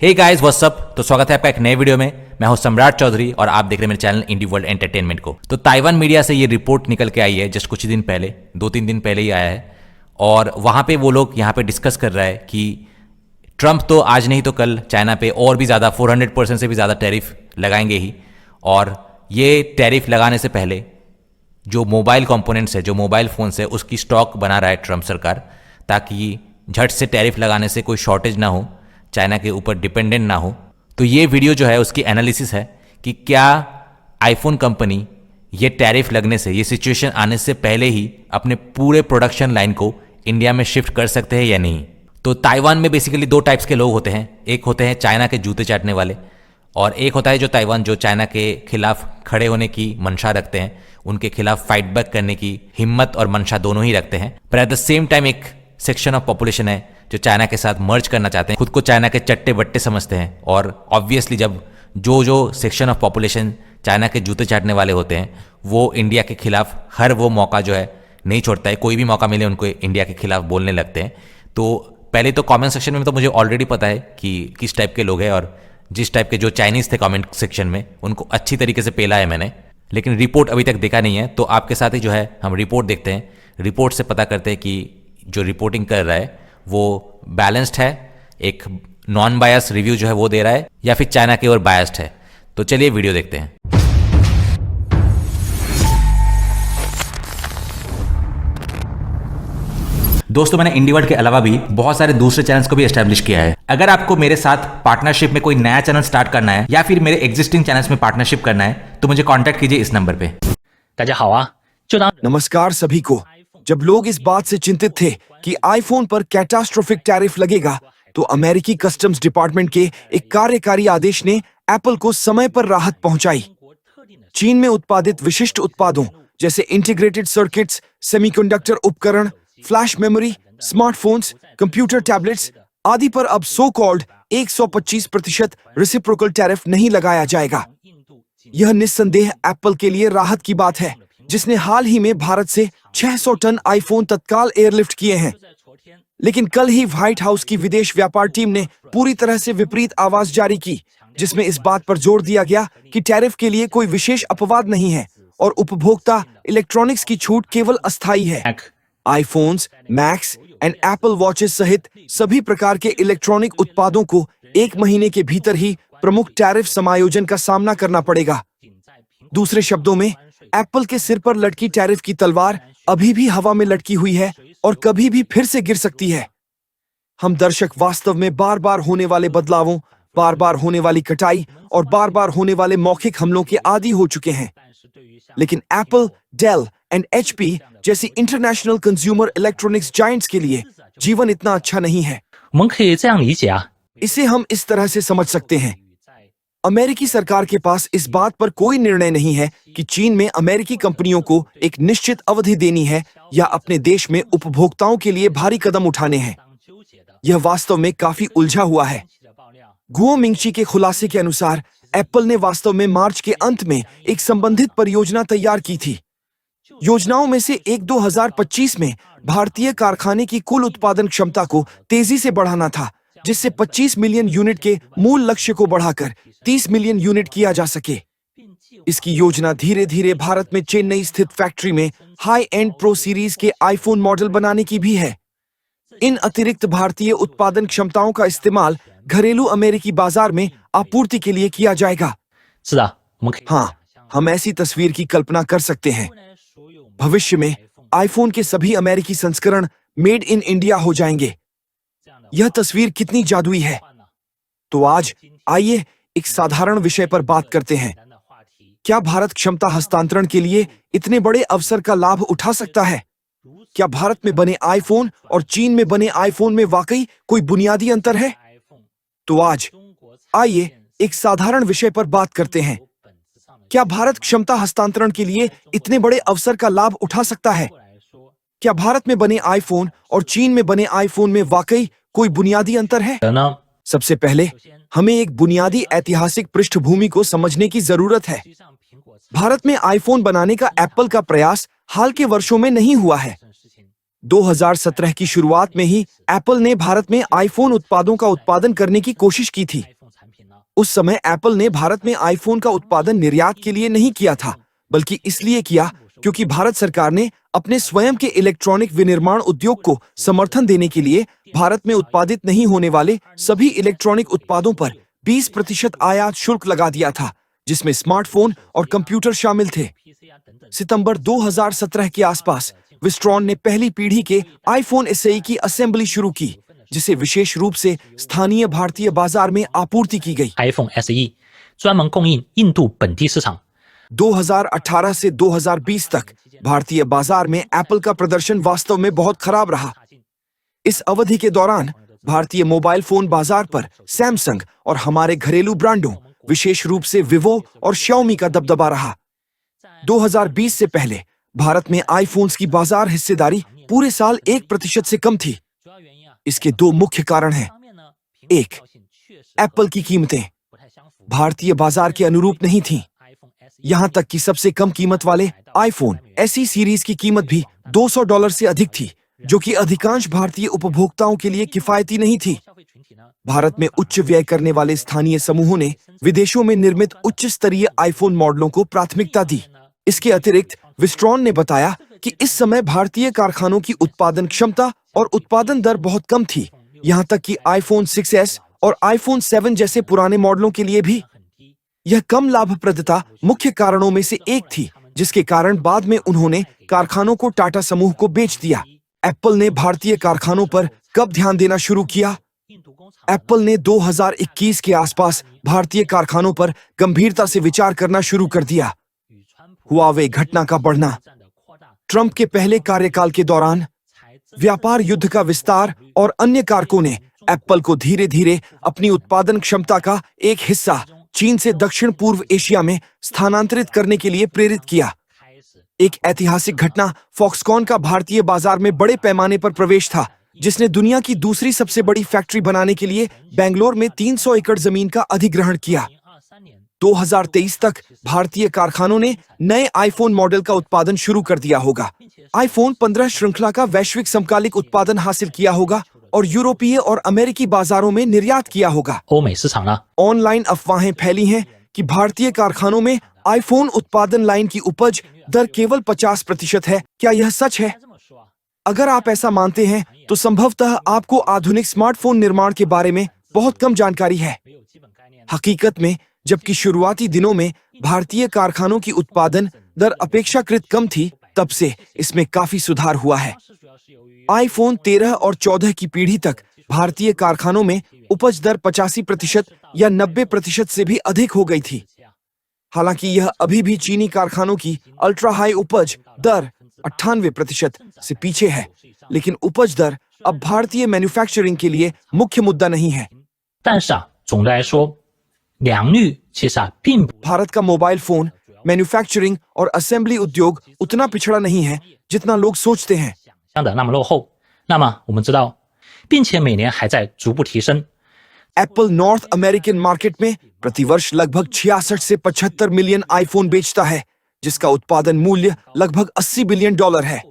Hey guys what's up. तो स्वागत है आपका एक नए वीडियो में। मैं हूं सम्राट चौधरी और आप देख रहे हैं मेरे चैनल इंडी वर्ल्ड एंटरटेनमेंट को। तो ताइवान मीडिया से ये रिपोर्ट निकल के आई है जस्ट कुछ ही दिन पहले, 2-3 दिन पहले ही आया है। और वहाँ पे वो लोग यहाँ पे डिस्कस कर रहा है कि ट्रंप तो आज नहीं तो कल चाइना पे और भी ज़्यादा 400% से भी ज़्यादा टैरिफ लगाएंगे ही। और ये टैरिफ लगाने से पहले जो मोबाइल कंपोनेंट्स है, जो मोबाइल फ़ोन्स है, उसकी स्टॉक बना रहा है ट्रंप सरकार, ताकि झट से टैरिफ लगाने से कोई शॉर्टेज ना हो, चाइना के ऊपर डिपेंडेंट ना हो। तो ये वीडियो जो है उसकी एनालिसिस है कि क्या आईफोन कंपनी ये टैरिफ लगने से, ये सिचुएशन आने से पहले ही अपने पूरे प्रोडक्शन लाइन को इंडिया में शिफ्ट कर सकते हैं या नहीं। तो ताइवान में बेसिकली दो टाइप्स के लोग होते हैं। एक होते हैं चाइना के जूते चाटने वाले, और एक होता है जो ताइवान जो चाइना के खिलाफ खड़े होने की मंशा रखते हैं, उनके खिलाफ फाइट बैक करने की हिम्मत और मंशा दोनों ही रखते हैं। पर एट द सेम टाइम एक सेक्शन ऑफ पॉपुलेशन है जो चाइना के साथ मर्ज करना चाहते हैं, खुद को चाइना के चट्टे बट्टे समझते हैं। और ऑब्वियसली जब जो सेक्शन ऑफ पॉपुलेशन चाइना के जूते चाटने वाले होते हैं, वो इंडिया के खिलाफ हर वो मौका जो है नहीं छोड़ता है, कोई भी मौका मिले उनको इंडिया के खिलाफ बोलने लगते हैं। तो पहले तो कमेंट सेक्शन में तो मुझे ऑलरेडी पता है कि किस टाइप के लोग हैं, और जिस टाइप के जो चाइनीज़ थे कमेंट सेक्शन में, उनको अच्छी तरीके से पेला है मैंने। लेकिन रिपोर्ट अभी तक देखा नहीं है, तो आपके साथ ही जो है हम रिपोर्ट देखते हैं। रिपोर्ट से पता करते हैं कि जो रिपोर्टिंग कर रहा है वो बैलेंस्ड है, एक नॉन बायस रिव्यू जो है वो दे रहा है, या फिर चाइना की ओर बायस्ड है। तो चलिए वीडियो देखते हैं। दोस्तों, मैंने इंडी वर्ल्ड के अलावा भी बहुत सारे दूसरे चैनल्स को भी एस्टैब्लिश किया है। अगर आपको मेरे साथ पार्टनरशिप में कोई नया चैनल स्टार्ट करना है या फिर मेरे एग्जिस्टिंग चैनल्स में पार्टनरशिप करना है, तो मुझे कांटेक्ट कीजिए इस नंबर पे। नमस्कार सभी को। जब लोग इस बात से चिंतित थे कि आईफोन पर कैटास्ट्रोफिक टैरिफ लगेगा, तो अमेरिकी कस्टम्स डिपार्टमेंट के एक कार्यकारी आदेश ने एप्पल को समय पर राहत पहुंचाई। चीन में उत्पादित विशिष्ट उत्पादों जैसे इंटीग्रेटेड सर्किट्स, सेमीकंडक्टर उपकरण, flash memory, smartphones, computer tablets आदि पर अब सो कॉल्ड 125% रेसिप्रोकल टैरिफ नहीं लगाया जाएगा। यह निस्संदेह एप्पल के लिए राहत की बात है, जिसने हाल ही में भारत से 600 टन आईफोन तत्काल एयरलिफ्ट किए हैं। लेकिन कल ही व्हाइट हाउस की विदेश व्यापार टीम ने पूरी तरह से विपरीत आवाज जारी की, जिसमें इस बात पर जोर दिया गया कि टैरिफ के लिए कोई विशेष अपवाद नहीं है और उपभोक्ता इलेक्ट्रॉनिक्स की छूट केवल अस्थायी है। IPhones, max and Apple watches सहित सभी प्रकार के इलेक्ट्रॉनिक उत्पादों को 1 महीने के भीतर ही प्रमुख टैरिफ समायोजन का सामना करना पड़ेगा। दूसरे शब्दों में, एप्पल के सिर पर लटकी टैरिफ की तलवार अभी भी हवा में लटकी हुई है और कभी भी फिर से गिर सकती है। हम दर्शक वास्तव में बार बार होने वाले बदलावों, बार बार होने वाली कटाई और बार बार होने वाले मौखिक हमलों के आदी हो चुके हैं। लेकिन एप्पल, डेल एंड एचपी जैसी इंटरनेशनल कंज्यूमर इलेक्ट्रॉनिक्स जायंट्स के लिए जीवन इतना अच्छा नहीं है। इसे हम इस तरह से समझ सकते हैं। अमेरिकी सरकार के पास इस बात पर कोई निर्णय नहीं है कि चीन में अमेरिकी कंपनियों को एक निश्चित अवधि देनी है या अपने देश में उपभोक्ताओं के लिए भारी कदम उठाने हैं। यह वास्तव में काफी उलझा हुआ है। गुओ मिंगची के खुलासे के अनुसार एप्पल ने वास्तव में मार्च के अंत में एक संबंधित परियोजना तैयार की थी। योजनाओं में से एक 2025 में भारतीय कारखाने की कुल उत्पादन क्षमता को तेजी से बढ़ाना था, जिससे 25 मिलियन यूनिट के मूल लक्ष्य को बढ़ाकर 30 मिलियन यूनिट किया जा सके। इसकी योजना धीरे धीरे भारत में चेन्नई स्थित फैक्ट्री में हाई एंड प्रो सीरीज के आईफोन मॉडल बनाने की भी है। इन अतिरिक्त भारतीय उत्पादन क्षमताओं का इस्तेमाल घरेलू अमेरिकी बाजार में आपूर्ति के लिए किया जाएगा। हाँ, हम ऐसी तस्वीर की कल्पना कर सकते हैं। भविष्य में आईफोन के सभी अमेरिकी संस्करण मेड इन इंडिया हो जाएंगे। यह तस्वीर कितनी जादुई है। तो आज आइए एक साधारण विषय पर बात करते हैं। क्या भारत क्षमता हस्तांतरण के लिए इतने बड़े अवसर का लाभ उठा सकता है? क्या भारत में बने आईफोन और चीन में बने आईफोन में वाकई कोई बुनियादी अंतर है? तो आज आइए एक साधारण विषय पर बात करते हैं। क्या भारत क्षमता हस्तांतरण के लिए इतने बड़े अवसर का लाभ उठा सकता है? क्या भारत में बने आईफोन और चीन में बने आईफोन में वाकई कोई बुनियादी अंतर है? सबसे पहले हमें एक बुनियादी ऐतिहासिक पृष्ठभूमि को समझने की जरूरत है। भारत में आईफोन बनाने का एप्पल का प्रयास हाल के वर्षों में नहीं हुआ है। 2017 की शुरुआत में ही एप्पल ने भारत में आईफोन उत्पादों का उत्पादन करने की कोशिश की थी। उस समय एप्पल ने भारत में आईफोन का उत्पादन निर्यात के लिए नहीं किया था, बल्कि इसलिए किया क्योंकि भारत सरकार ने अपने स्वयं के इलेक्ट्रॉनिक विनिर्माण उद्योग को समर्थन देने के लिए भारत में उत्पादित नहीं होने वाले सभी इलेक्ट्रॉनिक उत्पादों पर 20% आयात शुल्क लगा दिया था, जिसमें स्मार्टफोन और कंप्यूटर शामिल थे। सितंबर 2017 के आसपास विस्ट्रॉन ने पहली पीढ़ी के आईफोन SE की असेंबली शुरू की, जिसे विशेष रूप से स्थानीय भारतीय बाजार में आपूर्ति की गई। iPhone SE 专门供应印度本地市场。 2018 से 2020 तक भारतीय बाजार में एप्पल का प्रदर्शन वास्तव में बहुत खराब रहा। इस अवधि के दौरान भारतीय मोबाइल फोन बाजार पर सैमसंग और हमारे घरेलू ब्रांडों, विशेष रूप से विवो और Xiaomi का दबदबा रहा। 2020 से पहले भारत में आईफोन्स की बाजार हिस्सेदारी पूरे साल 1% से कम थी। इसके दो मुख्य कारण हैं। एक, एप्पल की कीमतें भारतीय बाजार के अनुरूप नहीं थीं। यहां तक कि सबसे कम कीमत वाले आईफोन SE सीरीज की कीमत भी $200 से अधिक थी, जो कि अधिकांश भारतीय उपभोक्ताओं के लिए किफायती नहीं थी। भारत में उच्च व्यय करने वाले स्थानीय समूहों ने विदेशों में निर्मित उच्च स्तरीय आईफोन मॉडलों को प्राथमिकता दी। इसके अतिरिक्त विस्ट्रॉन ने बताया कि इस समय भारतीय कारखानों की उत्पादन क्षमता और उत्पादन दर बहुत कम थी, यहां तक कि आईफोन 6s और आईफोन 7 जैसे पुराने मॉडलों के लिए भी। यह कम लाभप्रदता मुख्य कारणों में से एक थी, जिसके कारण बाद में उन्होंने कारखानों को टाटा समूह को बेच दिया। एप्पल ने भारतीय कारखानों पर कब ध्यान देना शुरू किया? एप्पल ने 2021 के आसपास भारतीय कारखानों पर गंभीरता से विचार करना शुरू कर दिया। हुआवे घटना का बढ़ना, ट्रंप के पहले कार्यकाल के दौरान व्यापार युद्ध का विस्तार और अन्य कारकों ने एप्पल को धीरे धीरे अपनी उत्पादन क्षमता का एक हिस्सा चीन से दक्षिण पूर्व एशिया में स्थानांतरित करने के लिए प्रेरित किया। एक ऐतिहासिक घटना फॉक्सकॉन का भारतीय बाजार में बड़े पैमाने पर प्रवेश था, जिसने दुनिया की दूसरी सबसे बड़ी फैक्ट्री बनाने के लिए बेंगलोर में 300 एकड़ जमीन का अधिग्रहण किया। 2023 तक भारतीय कारखानों ने नए आईफोन मॉडल का उत्पादन शुरू कर दिया होगा। आईफोन 15 श्रृंखला का वैश्विक समकालिक उत्पादन हासिल किया होगा और यूरोपीय और अमेरिकी बाजारों में निर्यात किया होगा। 欧美市场呢， ऑनलाइन अफवाहें फैली हैं कि भारतीय कारखानों में आईफोन उत्पादन लाइन की उपज दर केवल 50% है। क्या यह सच है? अगर आप ऐसा मानते हैं तो संभवतः आपको आधुनिक स्मार्टफोन निर्माण के बारे में बहुत कम जानकारी है। हकीकत में जबकि शुरुआती दिनों में भारतीय कारखानों की उत्पादन दर अपेक्षाकृत कम थी, तब से इसमें काफी सुधार हुआ है। आईफोन 13 और 14 की पीढ़ी तक भारतीय कारखानों में उपज दर 85% या 90% से भी अधिक हो गई थी। हालांकि यह अभी भी चीनी कारखानों की अल्ट्रा हाई उपज दर 98% से पीछे है, लेकिन उपज दर अब भारतीय मैन्युफैक्चरिंग के लिए मुख्य मुद्दा नहीं है। 但是总的来说，良率其实并不 भारत का मोबाइल फोन, मैन्युफैक्चरिंग और असेंबली उद्योग उतना पिछड़ा नहीं है जितना लोग सोचते हैं। 想的那么落后。那么我们知道，并且每年还在逐步提升。 एप्पल नॉर्थ अमेरिकन मार्केट में प्रतिवर्ष लगभग 66 से 75 मिलियन आईफोन बेचता है, जिसका उत्पादन मूल्य लगभग $80 बिलियन है।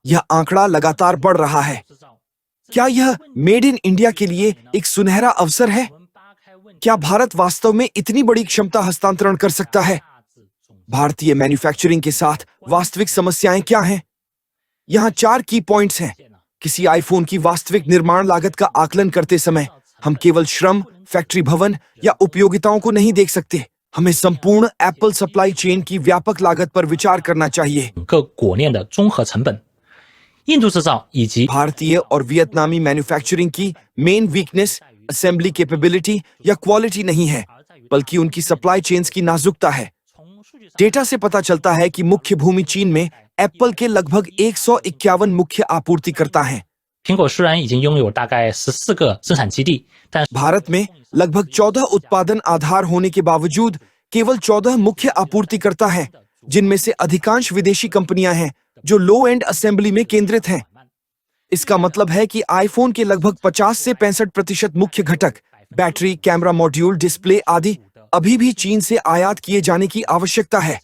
यह आंकड़ा लगातार बढ़ रहा है। क्या यह मेड इन इंडिया के लिए एक सुनहरा अवसर है? क्या भारत वास्तव में इतनी बड़ी क्षमता हस्तांतरण कर सकता है? भारतीय मैन्युफैक्चरिंग के साथ वास्तविक समस्याएं क्या हैं? यहाँ 4 की पॉइंट्स हैं। किसी आईफोन की वास्तविक निर्माण लागत का आकलन करते समय हम केवल श्रम, फैक्ट्री भवन या उपयोगिताओं को नहीं देख सकते। हमें संपूर्ण एप्पल सप्लाई चेन की व्यापक लागत पर विचार करना चाहिए। 整个果链的综合成本，印度制造以及 भारतीय और वियतनामी मैन्युफैक्चरिंग की मेन वीकनेस असेंबली कैपेबिलिटी या क्वालिटी नहीं है, बल्कि उनकी सप्लाई चेन्स की नाजुकता है। डेटा से पता चलता है कि मुख्य भूमि चीन में एप्पल के लगभग 151 मुख्य आपूर्तिकर्ता हैं। 苹果虽然已经拥有大概14个生产基地，但 भारत में लगभग 14 उत्पादन आधार होने के बावजूद केवल 14 मुख्य आपूर्तिकर्ता हैं, जिनमें से अधिकांश विदेशी कंपनियां हैं जो लो एंड असेंबली में केंद्रित हैं। इसका मतलब है कि आईफोन के लगभग 50 से 65% मुख्य घटक, बैटरी, कैमरा मॉड्यूल, डिस्प्ले आदि अभी भी चीन से आयात किए जाने की आवश्यकता है।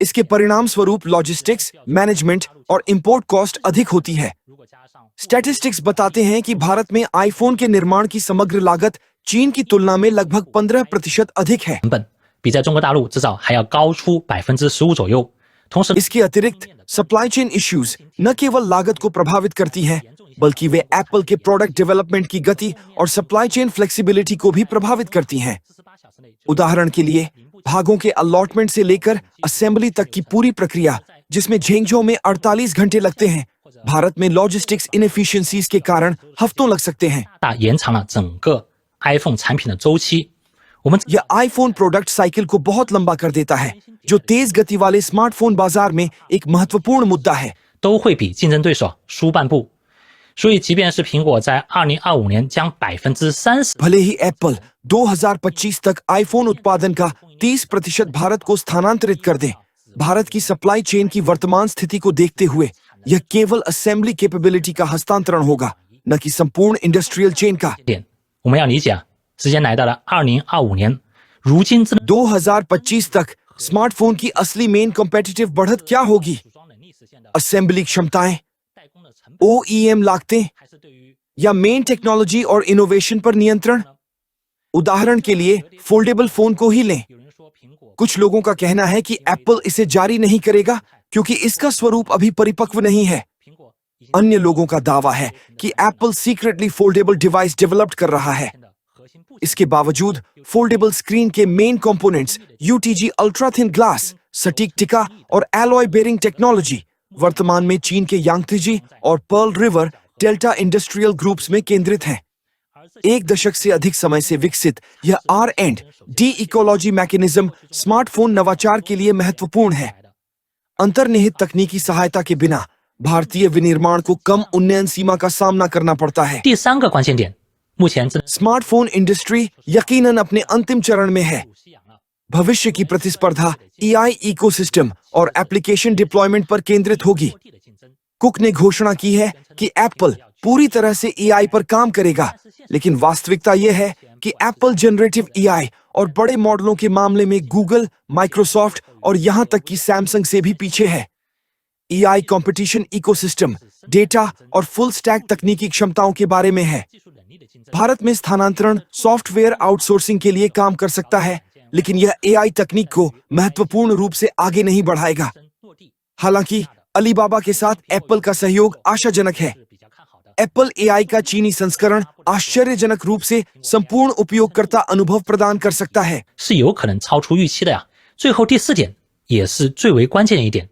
इसके परिणाम स्वरूप लॉजिस्टिक्स, मैनेजमेंट और इंपोर्ट कॉस्ट अधिक होती है। स्टैटिस्टिक्स बताते हैं कि भारत में आईफोन के निर्माण की समग्र लागत चीन की तुलना में लगभग 15% अधिक है। 成本比在中国大陆制造还要高出15%左右。同时， इसके अतिरिक्त सप्लाई चेन इश्यूज न केवल लागत को प्रभावित करती हैं, बल्कि वे एप्पल के प्रोडक्ट डेवलपमेंट की गति और सप्लाई चेन फ्लेक्सिबिलिटी को भी प्रभावित करती हैं। उदाहरण के लिए, भागों के अलॉटमेंट से लेकर असेंबली तक की पूरी प्रक्रिया, जिसमें झेंगझों में 48 घंटे लगते हैं, भारत में लॉजिस्टिक्स इनएफिशिएंसीज के कारण हफ्तों लग सकते हैं। 大延长了整个 iPhone 产品的周期。我们 यह आईफोन प्रोडक्ट साइकिल को बहुत लंबा कर देता है, जो तेज गति वाले स्मार्टफोन बाजार में एक महत्वपूर्ण मुद्दा है। 都会比竞争对手输半步。所以，即便是苹果在2025年将30% भले ही एप्पल 2025 तक आईफोन उत्पादन का 30% भारत को स्थानांतरित कर दे, भारत की सप्लाई चेन की वर्तमान स्थिति को देखते हुए यह केवल असेंबली कैपेबिलिटी का हस्तांतरण होगा, न कि संपूर्ण इंडस्ट्रियल चेन का। 点，我们要理解啊，时间来到了2025年，如今智能 2025 तक स्मार्टफोन की असली मेन कॉम्पिटिटिव बढ़त क्या होगी? असेंबली क्षमताएं, OEM लागतें या मेन टेक्नोलॉजी और इनोवेशन पर नियंत्रण? उदाहरण के लिए फोल्डेबल फोन को ही लें। कुछ लोगों का कहना है कि एप्पल इसे जारी नहीं करेगा क्योंकि इसका स्वरूप अभी परिपक्व नहीं है। अन्य लोगों का दावा है कि Apple secretly foldable device developed कर रहा है। इसके बावजूद फोल्डेबल स्क्रीन के main components UTG ultra thin glass, सटीक टिका और एलॉय बेरिंग टेक्नोलॉजी वर्तमान में चीन के यांगत्जी और Pearl River Delta industrial groups में केंद्रित हैं। एक दशक से अधिक समय से विकसित यह R&D इकोलॉजी मैकेनिज्म स्मार्टफोन नवाचार के लिए महत्वपूर्ण है। अंतर्निहित तकनीकी सहायता के बिना भारतीय विनिर्माण को कम उन्नयन सीमा का सामना करना पड़ता है। 第三个关键点，目前智能 स्मार्टफोन इंडस्ट्री यकीनन अपने अंतिम चरण में है। भविष्य की प्रतिस्पर्धा AI इकोसिस्टम और एप्लीकेशन डिप्लॉयमेंट पर केंद्रित होगी। कुक ने घोषणा की है कि एप्पल पूरी तरह से AI पर काम करेगा, लेकिन वास्तविकता यह है कि एप्पल जनरेटिव AI और बड़े मॉडलों के मामले में गूगल, माइक्रोसॉफ्ट और यहां तक कि सैमसंग से भी पीछे है। AI कंपटीशन इकोसिस्टम, डेटा और फुल स्टैक तकनीकी क्षमताओं के बारे में है। भारत में स्थानांतरण सॉफ्टवेयर आउटसोर्सिंग के लिए काम कर सकता है, लेकिन यह AI तकनीक को महत्वपूर्ण रूप से आगे नहीं बढ़ाएगा। हालांकि अलीबाबा के साथ एप्पल का सहयोग आशाजनक है। एप्पल AI का चीनी संस्करण आश्चर्यजनक रूप से संपूर्ण उपयोगकर्ता अनुभव प्रदान कर सकता है। 是有可能超出预期的呀。最后第四点也是最为关键的一点，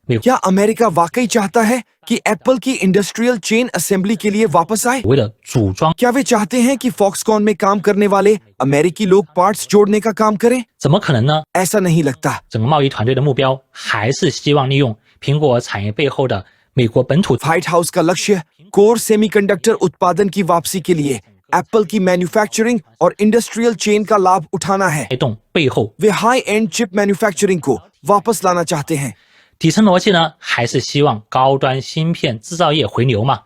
美国 क्या अमेरिका वाकई चाहता है कि एप्पल की इंडस्ट्रियल चेन असेंबली के लिए वापस आए? 为了组装， क्या वे चाहते हैं कि फॉक्सकॉन में काम करने वाले अमेरिकी लोग पार्ट्स जोड़ने का काम करें? 怎么可能呢？ ऐसा नहीं लगता। 整个贸易团队的目标还是希望利用苹果产业背后的美国本土 व्हाइट हाउस का लक्ष्य कोर सेमीकंडक्टर उत्पादन की वापसी के लिए एप्पल की मैन्युफैक्चरिंग और इंडस्ट्रियल चेन का लाभ उठाना है। 带动背后 वे हाई एंड चिप मैन्युफैक्चरिंग को वापस लाना चाहते हैं। 底层逻辑呢，还是希望高端芯片制造业回流嘛。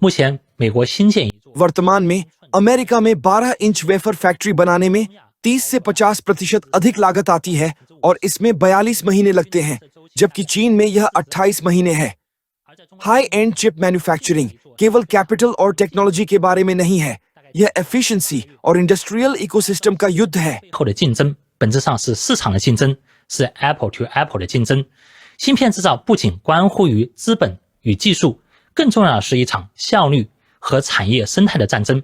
目前美国新建一座 वर्तमान में अमेरिका में 12 इंच वेफर फैक्ट्री बनाने में 30 से 50% अधिक लागत आती है और इसमें 42 महीने लगते हैं, जबकि चीन में यह 28 महीने है। हाई एंड चिप मैन्युफैक्चरिंग केवल कैपिटल और टेक्नोलॉजी के बारे में नहीं है, यह एफिशिएंसी और इंडस्ट्रियल इकोसिस्टम का युद्ध है। 后的竞争本质上是市场的竞争，是 Apple to Apple 的竞争。芯片制造不仅关乎于资本与技术，更重要的是一场效率和产业生态的战争。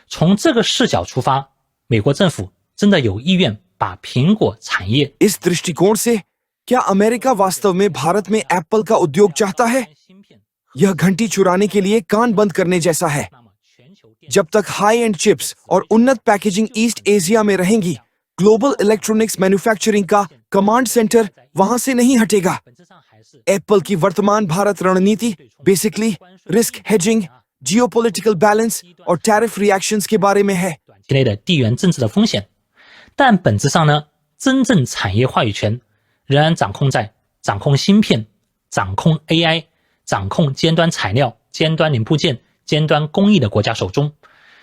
从这个视角出发，美国政府真的有意愿把苹果产业 इस दृष्टिकोण से क्या अमेरिका वास्तव में भारत में एप्पल का उद्योग चाहता है? यह घंटी चुराने के लिए कान बंद करने जैसा है। जब तक हाई एंड चिप्स और उन्नत पैकेजिंग ईस्ट एशिया में रहेंगी, ग्लोबल इलेक्ट्रॉनिक्स मैन्युफैक्चरिंग का कमांड सेंटर वहां से नहीं हटेगा। एप्पल की वर्तमान भारत रणनीति basically risk hedging, geopolitical balance और टैरिफ रिएक्शंस के बारे में है। 之类的地缘政治的风险，但本质上呢，真正产业话语权仍然掌控在掌控芯片、掌控 AI、掌控尖端材料、尖端零部件、尖端工艺的国家手中。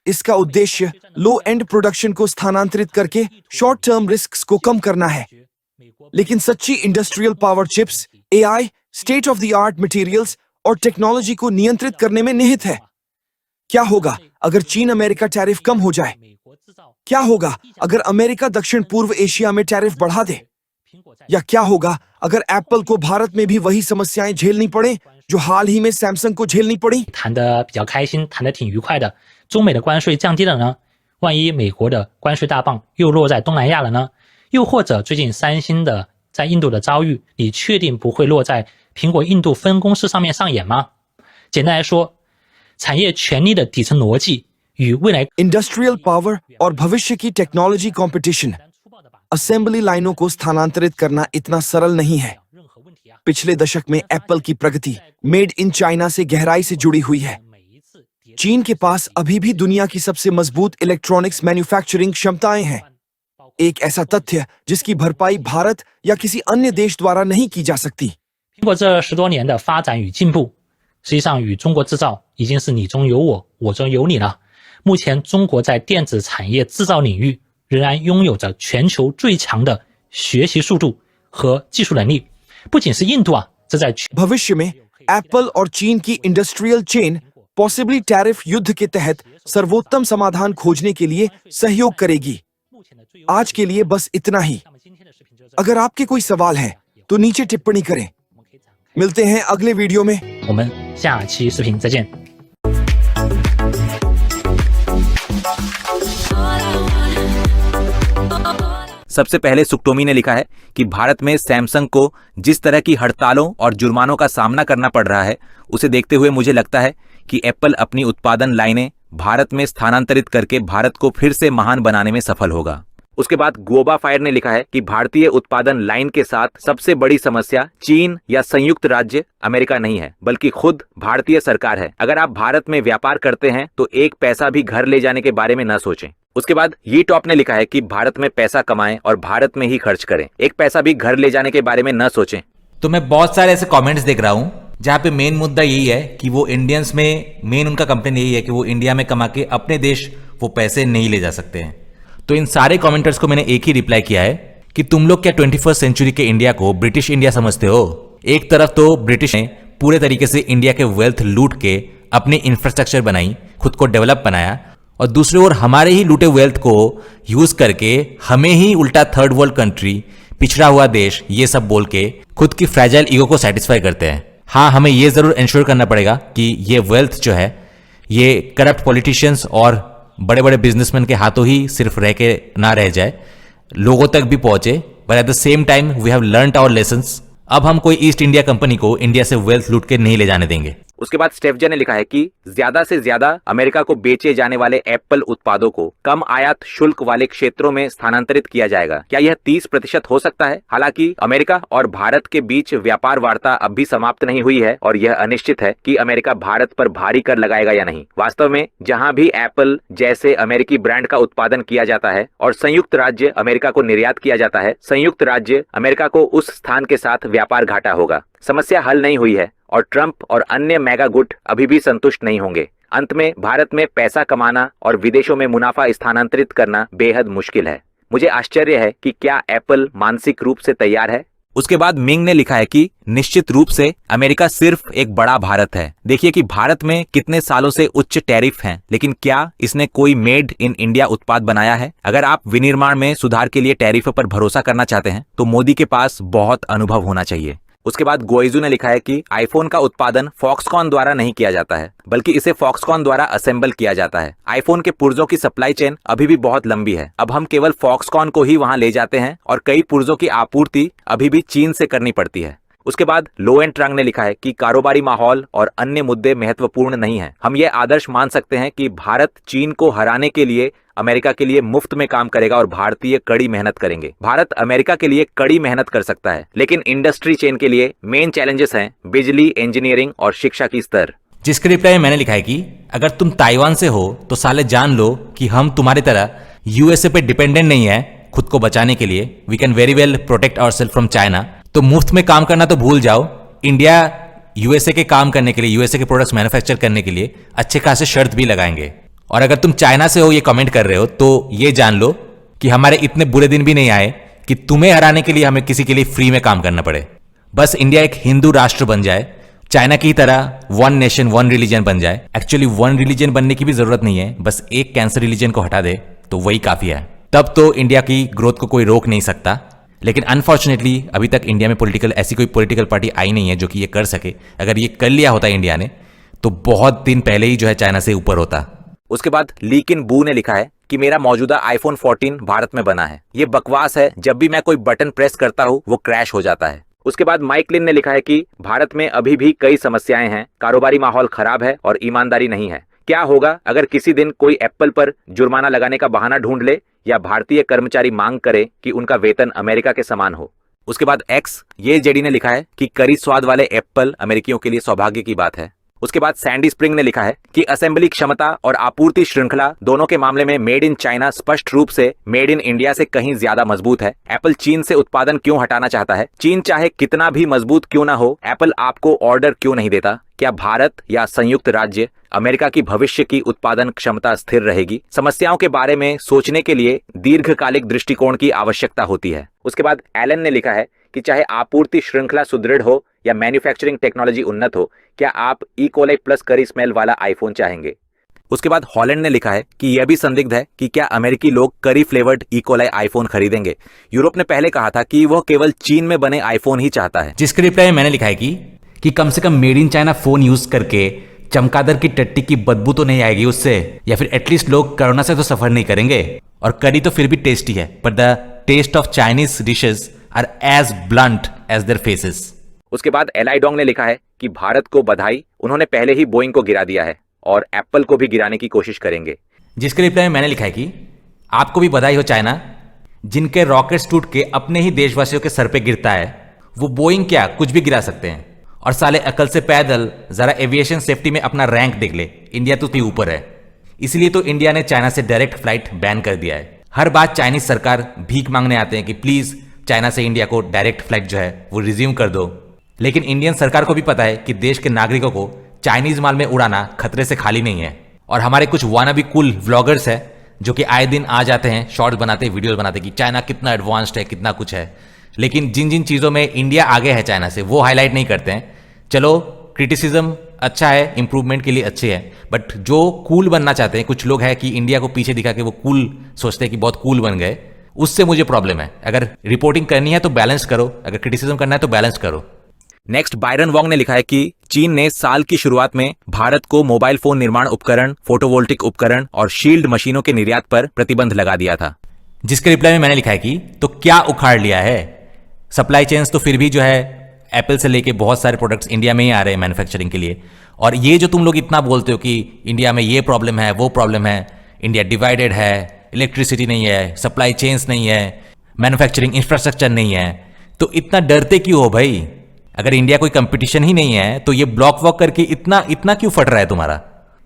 इसका उद्देश्य लो एंड प्रोडक्शन को स्थानांतरित करके शॉर्ट टर्म रिस्क्स को कम करना है। लेकिन सच्ची industrial power chips, AI, state of the art materials और टेक्नोलॉजी को नियंत्रित करने में निहित है। क्या होगा अगर चीन अमेरिका टैरिफ कम हो जाए? क्या होगा अगर अमेरिका दक्षिण पूर्व एशिया में टैरिफ बढ़ा दे? या क्या होगा अगर एप्पल को भारत में भी वही समस्याएं झेलनी पड़े जो हाल ही में सैमसंग को झेलनी पड़ी? 谈得比较开心，谈得挺愉快的。中美的关税降低了呢？万一美国的关税大棒又落在东南亚了呢？又或者最近三星的在印度的遭遇，你确定不会落在苹果印度分公司上面上演吗？简单来说，产业权力的底层逻辑与未来 इंडस्ट्रियल पावर और भविष्य की टेक्नोलॉजी कंपटीशन, असेंबली लाइनों को स्थानांतरित करना इतना सरल नहीं है। पिछले दशक में एप्पल की प्रगति मेड इन चाइना से गहराई से जुड़ी हुई है। चीन के पास अभी भी दुनिया की सबसे मजबूत इलेक्ट्रॉनिक्स मैन्युफैक्चरिंग क्षमताएं हैं, एक ऐसा तथ्य जिसकी भरपाई भारत या किसी अन्य देश द्वारा नहीं की जा सकती। 苹果这10多年的发展与进步，实际上与中国制造已经是你中有我，我中有你了。目前中国在电子产业制造领域仍然拥有着全球最强的学习速度和技术能力，不仅是印度啊，这在全 भविष्य में एप्पल और चीन की इंडस्ट्रियल चेन पॉसिबली टैरिफ युद्ध के तहत सर्वोत्तम समाधान खोजने के लिए सहयोग करेगी। आज के लिए बस इतना ही। अगर आपके कोई सवाल है तो नीचे टिप्पणी करें। मिलते हैं अगले वीडियो में। 我们下期视频再见。 सबसे पहले सुक्टोमी ने लिखा है कि भारत में सैमसंग को जिस तरह की हड़तालों और जुर्मानों का सामना करना पड़ रहा है, उसे देखते हुए मुझे लगता है कि एप्पल अपनी उत्पादन लाइनें भारत में स्थानांतरित करके भारत को फिर से महान बनाने में सफल होगा। उसके बाद गोबा फायर ने लिखा है कि भारतीय उत्पादन लाइन के साथ सबसे बड़ी समस्या चीन या संयुक्त राज्य अमेरिका नहीं है, बल्कि खुद भारतीय सरकार है। अगर आप भारत में व्यापार करते हैं तो एक पैसा भी घर ले जाने के बारे में न सोचें। उसके बाद ये टॉप ने लिखा है कि भारत में पैसा कमाएं और भारत में ही खर्च करें, एक पैसा भी घर ले जाने के बारे में न सोचें। तो मैं बहुत सारे ऐसे कमेंट्स देख रहा हूं जहां पे मेन मुद्दा यही है कि वो इंडियंस में मेन उनका कंप्लेन यही है कि वो इंडिया में कमा के अपने देश वो पैसे नहीं ले जा सकते हैं। तो इन सारे कमेंटर्स को मैंने एक ही रिप्लाई किया है कि तुम लोग क्या 21st सेंचुरी के इंडिया को ब्रिटिश इंडिया समझते हो? एक तरफ तो ब्रिटिश ने पूरे तरीके से इंडिया के वेल्थ लूट के अपनी इंफ्रास्ट्रक्चर बनाई, खुद को डेवलप बनाया, और दूसरी ओर हमारे ही लूटे वेल्थ को यूज करके हमें ही उल्टा थर्ड वर्ल्ड कंट्री, पिछड़ा हुआ देश, ये सब बोल के खुद की फ्रैजाइल ईगो को सेटिस्फाई करते हैं। हाँ, हमें ये जरूर इंश्योर करना पड़ेगा कि ये वेल्थ जो है ये करप्ट पॉलिटिशियंस और बड़े बड़े बिजनेसमैन के हाथों ही सिर्फ रह के ना रह जाए, लोगों तक भी पहुंचे। But at the same time we have learned our lessons. अब हम कोई ईस्ट इंडिया कंपनी को इंडिया से वेल्थ लूट के नहीं ले जाने देंगे। उसके बाद स्टेफजन ने लिखा है कि ज्यादा से ज्यादा अमेरिका को बेचे जाने वाले एप्पल उत्पादों को कम आयात शुल्क वाले क्षेत्रों में स्थानांतरित किया जाएगा। क्या यह 30% हो सकता है? हालांकि अमेरिका और भारत के बीच व्यापार वार्ता अब भी समाप्त नहीं हुई है और यह अनिश्चित है कि अमेरिका भारत पर भारी कर लगाएगा या नहीं। वास्तव में जहां भी एप्पल जैसे अमेरिकी ब्रांड का उत्पादन किया जाता है और संयुक्त राज्य अमेरिका को निर्यात किया जाता है, संयुक्त राज्य अमेरिका को उस स्थान के साथ व्यापार घाटा होगा। समस्या हल नहीं हुई है और ट्रंप और अन्य मेगा गुट अभी भी संतुष्ट नहीं होंगे। अंत में भारत में पैसा कमाना और विदेशों में मुनाफा स्थानांतरित करना बेहद मुश्किल है। मुझे आश्चर्य है कि क्या एप्पल मानसिक रूप से तैयार है। उसके बाद मिंग ने लिखा है कि निश्चित रूप से अमेरिका सिर्फ एक बड़ा भारत है। देखिए कि भारत में कितने सालों से उच्च टैरिफ हैं, लेकिन क्या इसने कोई मेड इन इंडिया उत्पाद बनाया है? अगर आप विनिर्माण में सुधार के लिए टैरिफ पर भरोसा करना चाहते हैं तो मोदी के पास बहुत अनुभव होना चाहिए। उसके बाद गोइजू ने लिखा है कि आईफोन का उत्पादन फॉक्सकॉन द्वारा नहीं किया जाता है, बल्कि इसे फॉक्सकॉन द्वारा असेंबल किया जाता है। आईफोन के पुर्जों की सप्लाई चेन अभी भी बहुत लंबी है। अब हम केवल फॉक्सकॉन को ही वहां ले जाते हैं और कई पुर्जों की आपूर्ति अभी भी चीन से करनी पड़ती है। उसके बाद लो एंड ट्रंग ने लिखा है कि कारोबारी माहौल और अन्य मुद्दे महत्वपूर्ण नहीं है। हम ये आदर्श मान सकते हैं कि भारत चीन को हराने के लिए अमेरिका के लिए मुफ्त में काम करेगा और भारतीय कड़ी मेहनत करेंगे। भारत अमेरिका के लिए कड़ी मेहनत कर सकता है, लेकिन इंडस्ट्री चेन के लिए मेन चैलेंजेस हैं बिजली, इंजीनियरिंग और शिक्षा की स्तर। जिसके रिप्लाई में मैंने लिखा है कि अगर तुम ताइवान से हो तो साले जान लो कि हम तुम्हारी तरह यूएसए पे डिपेंडेंट नहीं है खुद को बचाने के लिए। We can very well protect ourselves from China. तो मुफ्त में काम करना तो भूल जाओ। इंडिया यूएसए के काम करने के लिए, यूएसए के प्रोडक्ट्स मैन्युफैक्चर करने के लिए अच्छे खासे शर्त भी लगाएंगे। और अगर तुम चाइना से हो ये कमेंट कर रहे हो तो ये जान लो कि हमारे इतने बुरे दिन भी नहीं आए कि तुम्हें हराने के लिए हमें किसी के लिए फ्री में काम करना पड़े। बस इंडिया एक हिंदू राष्ट्र बन जाए, चाइना की तरह वन नेशन वन रिलीजन बन जाए। एक्चुअली वन रिलीजन बनने की भी जरूरत नहीं है, बस एक कैंसर रिलीजन को हटा दे तो वही काफी है। तब तो इंडिया की ग्रोथ को कोई रोक नहीं सकता। लेकिन अनफॉर्चुनेटली अभी तक इंडिया में ऐसी कोई पॉलिटिकल पार्टी आई नहीं है जो कि ये कर सके। अगर ये कर लिया होता इंडिया ने तो बहुत दिन पहले ही जो है चाइना से ऊपर होता। उसके बाद ली किन बू ने लिखा है कि मेरा मौजूदा आईफोन 14 भारत में बना है, ये बकवास है, जब भी मैं कोई बटन प्रेस करता हूँ वो क्रैश हो जाता है। उसके बाद माइक लिन ने लिखा है कि भारत में अभी भी कई समस्याएं हैं, कारोबारी माहौल खराब है और ईमानदारी नहीं है। क्या होगा अगर किसी दिन कोई एप्पल पर जुर्माना लगाने का बहाना ढूंढ ले या भारतीय कर्मचारी मांग करे कि उनका वेतन अमेरिका के समान हो। उसके बाद एक्स ये जेडी ने लिखा है कि करी स्वाद वाले एप्पल अमेरिकियों के लिए सौभाग्य की बात है। उसके बाद सैंडी स्प्रिंग ने लिखा है कि असेंबली क्षमता और आपूर्ति श्रृंखला दोनों के मामले में मेड इन चाइना स्पष्ट रूप से मेड इन इंडिया से कहीं ज्यादा मजबूत है। एप्पल चीन से उत्पादन क्यों हटाना चाहता है? चीन चाहे कितना भी मजबूत क्यों ना हो, एप्पल आपको ऑर्डर क्यों नहीं देता? क्या भारत या संयुक्त राज्य अमेरिका की भविष्य की उत्पादन क्षमता स्थिर रहेगी? समस्याओं के बारे में सोचने के लिए दीर्घकालिक दृष्टिकोण की आवश्यकता होती है। उसके बाद एलन ने लिखा है कि चाहे आपूर्ति श्रृंखला सुदृढ़ हो या मैन्युफैक्चरिंग टेक्नोलॉजी उन्नत हो, क्या आप इकोलाई प्लस करी स्मेल वाला आईफोन चाहेंगे? उसके बाद हॉलैंड ने लिखा है कि यह भी संदिग्ध है कि क्या अमेरिकी लोग करी फ्लेवर्ड इकोलाई आईफोन खरीदेंगे। यूरोप ने पहले कहा था कि वह केवल चीन में बने आईफोन ही चाहता है। जिसके रिप्लाई में मैंने लिखा है कि कम से कम made in China phone use करके चमगादड़ की टट्टी की बदबू तो नहीं आएगी उससे, या फिर एटलीस्ट लोग कोरोना से तो सफर नहीं करेंगे। और करी तो फिर भी टेस्टी है, but the taste of Chinese dishes are as blunt as their faces. उसके बाद एलाई डोंग ने लिखा है कि भारत को बधाई, उन्होंने पहले ही बोइंग को गिरा दिया है और एप्पल को भी गिराने की कोशिश करेंगे। जिसके रिप्लाई में मैंने लिखा है कि आपको भी बधाई हो चाइना, जिनके रॉकेट्स टूट के अपने ही देशवासियों के सर पे गिरता है, वो बोइंग क्या कुछ भी गिरा सकते हैं। और साले अकल से पैदल जरा एविएशन सेफ्टी में अपना रैंक देख ले, इंडिया तो ऊपर है। इसलिए तो इंडिया ने चाइना से डायरेक्ट फ्लाइट बैन कर दिया है। हर बात चाइनीज सरकार भीख मांगने आते हैं कि प्लीज चाइना से इंडिया को डायरेक्ट फ्लाइट जो है वो रिज्यूम कर दो। लेकिन इंडियन सरकार को भी पता है कि देश के नागरिकों को चाइनीज माल में उड़ाना खतरे से खाली नहीं है। और हमारे कुछ वानाबी कूल व्लॉगर्स है जो कि आए दिन आ जाते हैं, शॉर्ट्स बनाते, वीडियोस बनाते कि चाइना कितना एडवांस्ड है, कितना कुछ है। लेकिन जिन जिन चीज़ों में इंडिया आगे है चाइना से, वो हाईलाइट नहीं करते हैं। चलो क्रिटिसिज्म अच्छा है, इंप्रूवमेंट के लिए अच्छे है, बट जो कूल बनना चाहते हैं कुछ लोग हैं कि इंडिया को पीछे दिखा के वो कूल सोचते हैं कि बहुत कूल बन गए, उससे मुझे प्रॉब्लम है। अगर रिपोर्टिंग करनी है तो बैलेंस करो, अगर क्रिटिसिज्म करना है तो बैलेंस करो। नेक्स्ट बायरन वोंग ने लिखा है कि चीन ने साल की शुरुआत में भारत को मोबाइल फोन निर्माण उपकरण, फोटोवोल्टिक उपकरण और शील्ड मशीनों के निर्यात पर प्रतिबंध लगा दिया था। जिसके रिप्लाई में मैंने लिखा है कि तो क्या उखाड़ लिया है? सप्लाई चेन्स तो फिर भी जो है एप्पल से लेके बहुत सारे प्रोडक्ट्स इंडिया में ही आ रहे हैं मैन्युफैक्चरिंग के लिए। और ये जो तुम लोग इतना बोलते हो कि इंडिया में ये प्रॉब्लम है, वो प्रॉब्लम है, इंडिया डिवाइडेड है, इलेक्ट्रिसिटी नहीं है, सप्लाई चेन्स नहीं है, मैन्युफैक्चरिंग इंफ्रास्ट्रक्चर नहीं है, तो इतना डरते क्यों हो भाई? अगर इंडिया कोई कंपटीशन ही नहीं है तो ये ब्लॉक वॉक करके इतना क्यों फट रहा है तुम्हारा?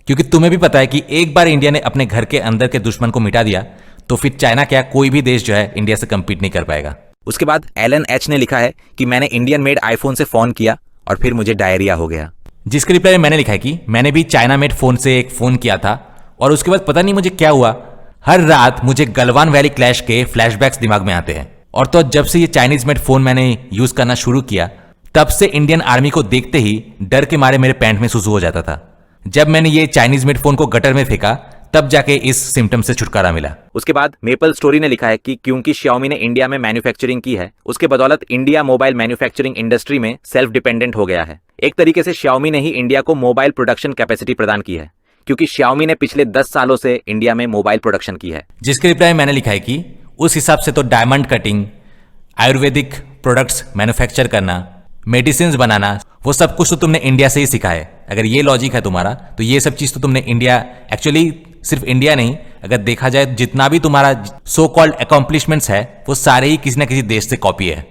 क्योंकि तुम्हें भी पता है कि एक बार इंडिया ने अपने घर के अंदर के दुश्मन को मिटा दिया तो फिर चाइना क्या कोई भी देश जो है इंडिया से कंपीट नहीं कर पाएगा। उसके बाद एलन एच ने लिखा है कि मैंने इंडियन मेड आईफोन से फोन किया और फिर मुझे डायरिया हो गया। जिसके रिप्लाई में मैंने लिखा है कि मैंने भी चाइना मेड फोन से एक फोन किया था और उसके बाद पता नहीं मुझे क्या हुआ, हर रात मुझे गलवान वैली क्लैश के फ्लैशबैक्स दिमाग में आते हैं। और तो जब से ये चाइनीज मेड फोन मैंने यूज करना शुरू किया तब से इंडियन आर्मी को देखते ही डर के मारे मेरे पैंट में सुसु हो जाता था। जब मैंने ये चाइनीज मेड फोन को गटर में फेंका तब जाके इस सिम्टम से छुटकारा मिला। उसके बाद मेपल स्टोरी ने लिखा है कि क्योंकि Xiaomi ने इंडिया में मैन्युफैक्चरिंग की है, उसके बदौलत इंडिया मोबाइल मैन्युफैक्चरिंग इंडस्ट्री में सेल्फ डिपेंडेंट हो गया है। एक तरीके से Xiaomi ने ही इंडिया को मोबाइल प्रोडक्शन कैपेसिटी प्रदान की है, क्योंकि Xiaomi ने पिछले 10 सालों से इंडिया में मोबाइल प्रोडक्शन की है। जिसके रिप्लाई मैंने लिखा है कि उस हिसाब से तो diamond cutting, Ayurvedic products manufacture करना, मेडिसिन बनाना, वो सब कुछ तो तुमने इंडिया से ही सीखा है। अगर ये लॉजिक है तुम्हारा तो ये सब चीज तो तुमने इंडिया, एक्चुअली सिर्फ इंडिया नहीं, अगर देखा जाए जितना भी तुम्हारा सो कॉल्ड अकॉम्प्लिशमेंट्स है वो सारे ही किसी न किसी देश से कॉपी है।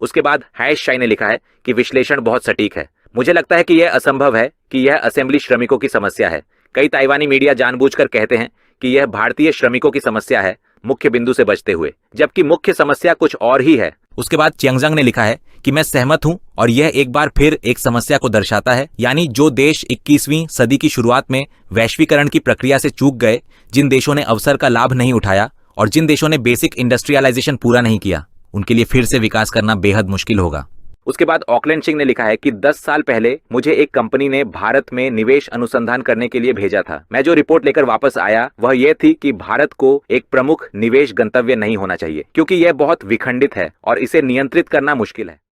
उसके बाद हैश शाई ने लिखा है कि विश्लेषण बहुत सटीक है। मुझे लगता है कि यह असंभव है कि यह असेंबली श्रमिकों की समस्या है। कई ताइवानी मीडिया जानबूझकर कहते हैं कि यह भारतीय श्रमिकों की समस्या है, मुख्य बिंदु से बचते हुए, जबकि मुख्य समस्या कुछ और ही है। उसके बाद चियांगजांग ने लिखा है कि मैं सहमत हूं और यह एक बार फिर एक समस्या को दर्शाता है, यानी जो देश 21वीं सदी की शुरुआत में वैश्वीकरण की प्रक्रिया से चूक गए, जिन देशों ने अवसर का लाभ नहीं उठाया और जिन देशों ने बेसिक इंडस्ट्रियलाइजेशन पूरा नहीं किया, उनके लिए फिर से विकास करना बेहद मुश्किल होगा। उसके बाद ऑकलैंड सिंह ने लिखा है कि 10 साल पहले मुझे एक कंपनी ने भारत में निवेश अनुसंधान करने के लिए भेजा था। मैं जो रिपोर्ट लेकर वापस आया वह यह थी कि भारत को एक प्रमुख निवेश गंतव्य नहीं होना चाहिए, क्योंकि यह बहुत विखंडित है और इसे नियंत्रित करना मुश्किल है।